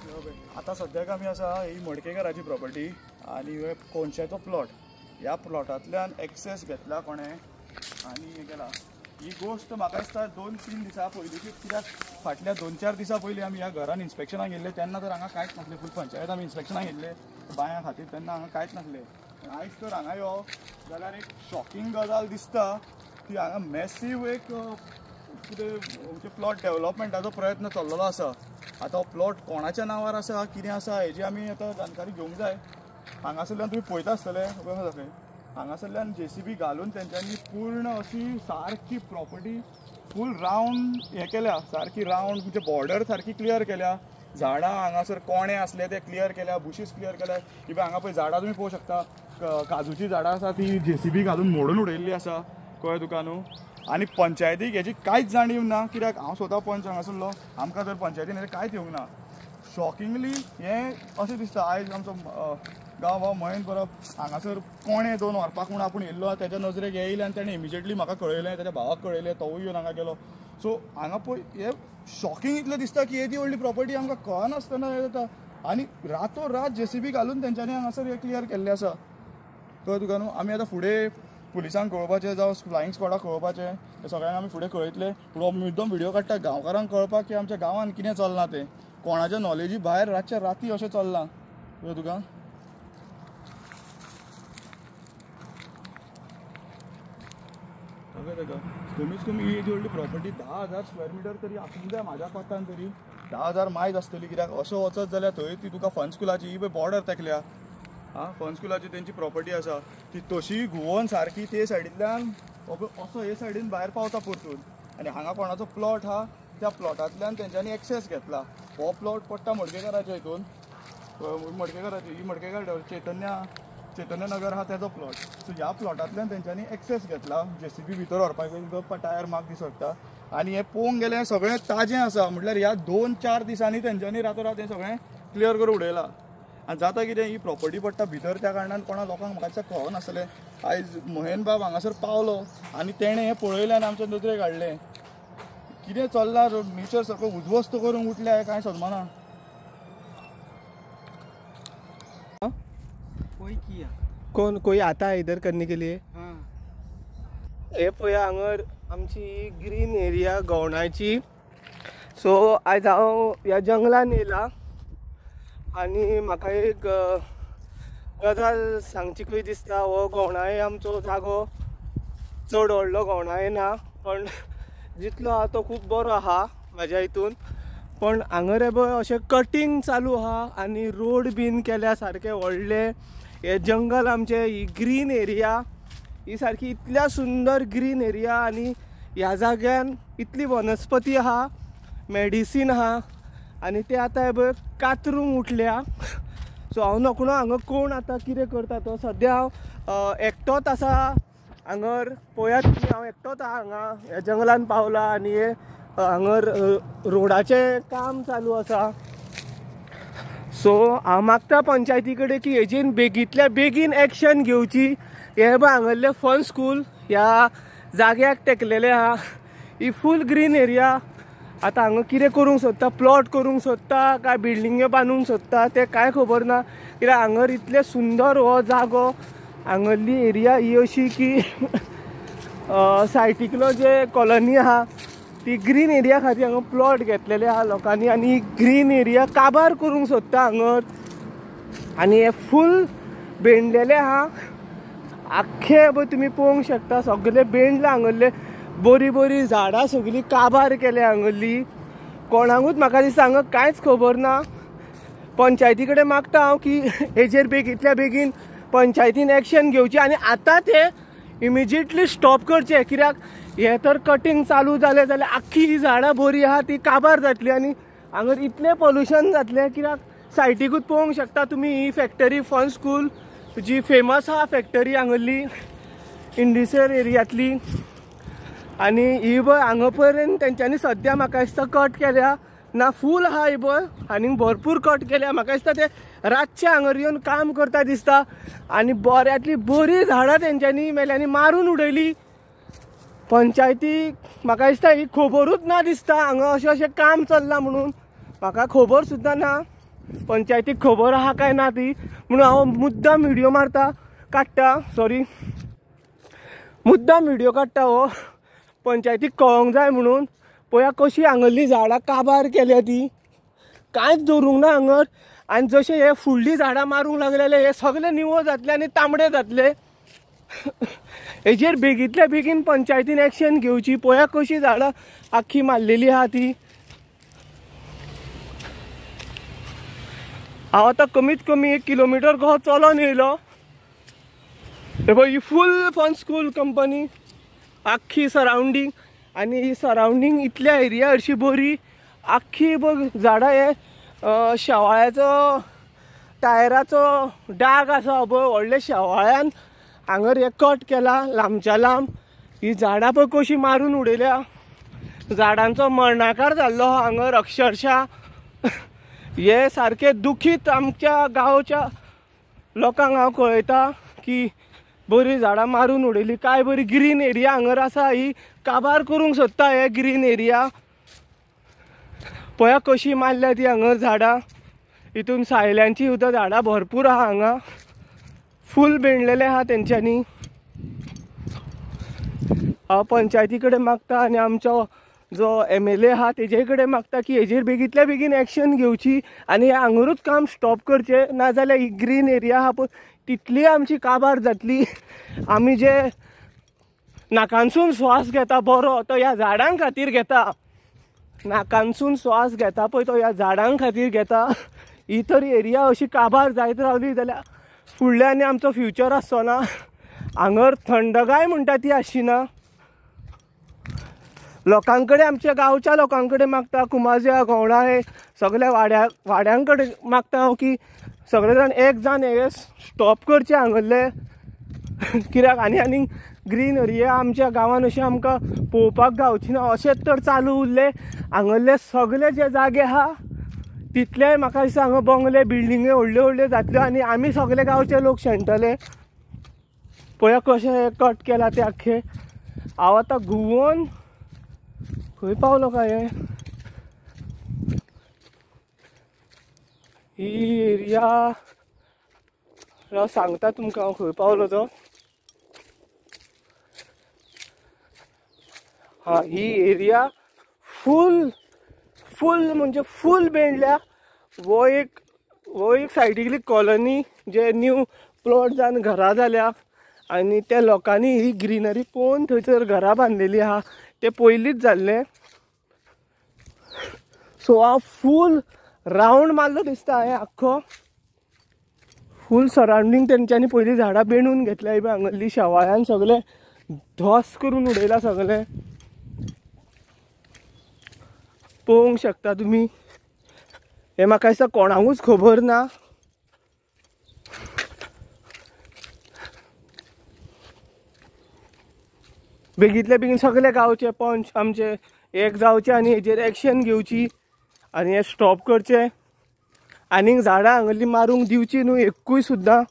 आता सद्याक आमी आसा ही मडकेकाराची प्रॉपर्टी आनी कोणशेचो प्लॉट. ह्या प्लॉटांतल्यान एक्सेस घेतला कोणें आनी हें केला. ही गोश्ट म्हाका दिसता 2-3 दिसां पयलींची, कित्याक फाटल्या 2-4 दिसां पयलीं आमी ह्या घरान इन्स्पेक्शनाक गेल्ले तेन्ना तर हांगा कांयच नासलें. फूल पंचायत आमी इन्स्पेक्शनाक गेल्ले बांयां खातीर, तेन्ना हांगा कांयच नासलें. आयज तर हांगा यो जाल्यार एक शॉकिंग गजाल दिसता की हांगा मॅसीव एक कितें प्लॉट डेव्हलपमेंटाचो प्रयत्न चल्लेलो आसा. आतां हो प्लॉट कोणाच्या नांवार आसा कितें आसा हेजी आमी आतां जानकारी घेवंक जाय. हांगासरल्यान तुमी पळयता आसतले हांगासरल्यान JCB घालून तेंच्यांनी पूर्ण अशी सारकी प्रॉपर्टी फूल रावंड हें केल्या, सारकी रावंड म्हणजे बॉर्डर सारकी क्लियर केल्या. झाडां हांगासर कोणे आसले ते क्लियर केल्या, बुशीस क्लियर केल्या. इवन हांगा पळय झाडां तुमी पळोवंक शकता, काजूची झाडां आसा ती JCB घालून मोडून उडयल्ली आसा, कळ्ळें तुका न्हू. आनी पंचायतीक हेजी कांयच जाणीव ना, कित्याक हांव स्वता पंच हांगासरलो, आमकां तर पंचायतीन हेजें कांयच येवंक ना. शॉकिंगली हें अशें दिसता आयज आमचो गांव भाव महेंद्र परब हांगासर कोणे 2 व्हरपाक म्हूण आपूण येयल्लो, तेच्या नजरेक येयले आनी ताणें इमिजिएटली म्हाका कळयलें, तेच्या भावाक कळयलें, तोवूय येवन हांगा गेलो. सो हांगा पळय हें शॉकिंग इतलें दिसता की येदी व्हडली प्रॉपर्टी आमकां कळनासतना हें जाता. आनी रातोरात JCB घालून तेंच्यांनी हांगासर हें क्लियर केल्लें आसा, कळ्ळें तुका न्हू. आमी आतां फुडें पुलिसांक कळोवपाचें जावं फ्लायींग स्क्वॉडाक कळोवपाचें, हें सगळ्यांक आमी फुडें कळयतले. मुद्दम व्हिडिओ काडटा गांवकारांक कळपाक की आमच्या गांवांत कितें चलना तें, कोणाच्या नॉलेजी भायर रातच्या राती अशें चलना, कळ्ळें तुका. कमीत कमी ही व्हडली प्रॉपर्टी 10,000 स्क्वेअर मिटर तरी आसूंक जाय म्हाज्या कोंतान, तरी 10,000 मायज आसतली. कित्याक अशें वचत जाल्यार थंय ती तुका फन स्कुलाची ही पळय बॉर्डर तेकल्या, फन स्कुलाची तेंची प्रॉपर्टी आसा ती तशी घुंवोन सारकी ते सायडींतल्यान असो हे सायडीन भायर पावता परतून. आनी हांगा कोणाचो प्लॉट आहा त्या प्लॉटांतल्यान तेंच्यांनी एक्सेस घेतला. हो प्लॉट पडटा मडकेकाराच्या हितून, मडकेकाराची ही मडकेकार चैतन्य नगर आहा तेजो प्लॉट. सो ह्या प्लॉटांतल्यान तेंच्यांनी एक्सेस घेतला JCB भितर व्हरपाक, टायर मार्क दिसता. आनी हें पळोवंक गेलें सगळें ताजें आसा, म्हटल्यार ह्या 2-4 दिसांनी तेंच्यांनी रातोरात हें सगळें क्लियर करून उडयलां. आनी जाता कितें ही प्रॉपर्टी पडटा भितर, त्या कारणान कोणा लोकांक म्हाका दिसता कळनासलें. आयज महेंद्र बाब हांगासर पावलो आनी तेणें हें पळयलें आनी आमच्या नदरेक हाडलें. कितें चल्लां, नेचर सारको उद्ध्वस्त करूंक उठल्या, कांय समजना. कौन कोई आता है इधर करने के लिए? हे पळया हांगर आमची ग्रीन एरिया गवणाची. सो आयज हांव ह्या जंगलान येयला आनी म्हाका एक गजाल सांगची कशी दिसता. हो गवणाय आमचो जागो चड व्हडलो गवणाय ना, पण जितलो आहा तो खूब बरो आहा म्हाज्या हितून. पण हांगर हे पळय अशें कटींग चालू आहा आनी रोड बीन केल्या सारके व्हडले. हे जंगल आमचे, ही ग्रीन एरिया, ही सारकी इतल्या सुंदर ग्रीन एरिया आनी ह्या जाग्यान इतली वनस्पती आहा, मेडिसीन आहा आनी ते आतां हे पळय कातरूंक उठल्या. सो हांव नकळो हांगा कोण आतां कितें करता तो. सद्या हांव एकटोच आसा हांगर, पळयात तुमी हांव एकटोच आहा हांगा ह्या जंगलान पावला आनी हे हांगर रोडाचें काम चालू आसा. सो हांव मागता पंचायती कडेन की हेजेर बेगींतल्या बेगीन एक्शन घेवची. हे पळय हांगरलें फन स्कूल ह्या जाग्याक तेकलेलें आहा. ही फूल ग्रीन एरिया. आतां हांगा कितें करूंक सोदता, प्लॉट करूंक सोदता काय बिल्डिंगे बांदूंक सोदता तें कांय खबर ना. कित्याक हांगर इतलें सुंदर हो जागो, हांगरली एरिया ही अशी की सायटीकलो जे कॉलनी आहा ती ग्रीन एरिया खातीर हांगा प्लॉट घेतलेले आहा लोकांनी आनी ग्रीन एरिया काबार करूंक सोदता हांगर. आनी हे फूल बेंडलेले आहा, आख्खे पळय तुमी पळोवंक शकता सगळे बेंडला. हांगरले बरी बरी झाडां सगळीं काबार केल्या हांगरली. कोणाकूच म्हाका दिसता हांगा कांयच खबर ना. पंचायती कडेन मागता हांव की हेजेर बेगींतल्या बेगीन पंचायतीन एक्शन घेवची आनी आतां ते इमिजिएटली स्टॉप करचे. कित्याक हे तर कटींग चालू जालें जाल्यार आख्खी ही झाडां बरी आहा ती काबार जातली आनी हांगर इतलें पोल्युशन जातलें. कित्याक सायटीकूच पळोवंक शकता तुमी ही फॅक्टरी फन स्कूल जी फेमस आहा फॅक्टरी हांगरली इंडिसर एरियांतली. आनी ही पळय हांगा पर्यंत तेंच्यांनी सद्या म्हाका दिसता कट केल्या ना, फूल आहा ही पळय आनी भरपूर कट केल्या. म्हाका दिसता ते रातचे हांगर येवन काम करता दिसता आनी बऱ्यांतली बरी झाडां तेंच्यांनी मेल्यांनी मारून उडयली. पंचायतीक म्हाका दिसता ही खबरूच ना दिसता हांगा अशें अशें काम चल्लां म्हणून. म्हाका खबर सुद्दां ना. पंचायतीक खबर आहा काय ना ती, म्हणून हांव मुद्दाम व्हिडिओ काडटा मुद्दाम व्हिडिओ काडटा हो पंचायतीक कळोंक जाय म्हणून. पळया कशी हांगरली झाडां काबार केल्या ती, कांयच दवरूंक ना हांगर. आनी जशे हे फुडलीं झाडां मारूंक लागलेले हे सगळे निवळ जातले आनी तांबडे जातले. हेजेर बेगींतल्या बेगीन पंचायतीन एक्शन घेवची. पळया कशी झाडां आख्खी मारलेली आहा ती. हांव आतां कमीत कमी 1 किलोमिटर कसो चलोन येयलो. हे पळय ही फूल फन स्कूल कंपनी आख्खी सरावंडींग, आनी ही सरावंडींग इतल्या एरिया हरशी बरी. आख्खी बघ झाडां हे शेवाळ्याचो टायराचो डाग आसा पळय व्हडले शेवाळ्यान हांगर हे कट केला लांबच्या लांब. ही झाडां पळय कशी मारून उडयल्या. झाडांचो मरणाकार जाल्लो हांगर अक्षरशः. हे सारखे दुखीत आमच्या गांवच्या लोकांक हांव कळयता की बरी झाडां मारून उडयली. काय बरी ग्रीन एरिया हांगर आसा, ही काबार करूंक सोदता हे ग्रीन एरिया. पळया कशी मारल्या ती हांगर झाडां. हितून सायल्यांची सुद्दां झाडां भरपूर आहा हांगा, फूल बेंडलेले आहा तेंच्यांनी. हांव पंचायती कडेन मागता आनी आमचो जो MLA आहा तेजे कडेन मागता की हेजेर बेगींतल्या बेगीन एक्शन घेवची आनी हे हांगरूच काम स्टॉप करचें. नाजाल्यार ही ग्रीन एरिया आहा पळय तितली आमची काबार जातली. आमी जे नाकांसून श्वास घेता बरो तो ह्या झाडां खातीर घेता. नाकांसून श्वास घेता पळय तो ह्या झाडां खातीर घेता. ही तरी एरिया अशी काबार जायत रावली जाल्यार फुडल्यान आमचो फ्युचर आसचो ना. हांगर थंडगाय म्हणटा ती आसची. लोकांकडे आमच्या गांवच्या लोकांकडे मागता, कुमारजुव्यां गवंडा सगळ्या वाड्यांकडे मागता हांव की सगळे जाण एक जावन हे स्टॉप करचे हांगरले. कित्याक आनी ग्रीन एरिया आमच्या गांवान अशी आमकां पळोवपाक गावची ना. अशेंच तर चालू उरले हांगरले सगळे जे जागे आहा तितले म्हाका दिसता हांगा बंगले बिल्डिंगे व्हडल्यो व्हडल्यो जातल्यो आनी आमी सगळे गांवचे लोक शेणटले. पळया कशें कट केला ते आख्खे. हांव आतां घुंवोन खंय पावलो काय ही एरिया सांगता तुमकां हांव खंय पावलो तो. हा ही एरिया फूल म्हणजे फूल बेंडल्या. वो एक सायडीकली कॉलनी जे न्यू प्लॉट जावन घरां जाल्या आनी त्या लोकांनी ही ग्रीनरी पळोवन थंयसर घरां बांदलेली आहा. ते पयलींच जाल्ले. सो हांव फूल रावंड मारलो दिसता हांवें आख्खो. फूल सरावंडींग तेंच्यांनी पयलीं झाडां बेंडून घेतल्या. हांगरली शेवाळ्यान सगळे धोस करून उडयला सगळे. पळोवंक शकता तुमी. हे म्हाका दिसता कोणाकूच खबर ना. बेगींतल्या बेगीन सगळे गांवचे पंच आमचे एक जावचे आनी हेजेर एक्शन घेवची आनी हे स्टॉप करचे. आनीक झाडां हांगरली मारूंक दिवची न्हू एकूय सुद्दां.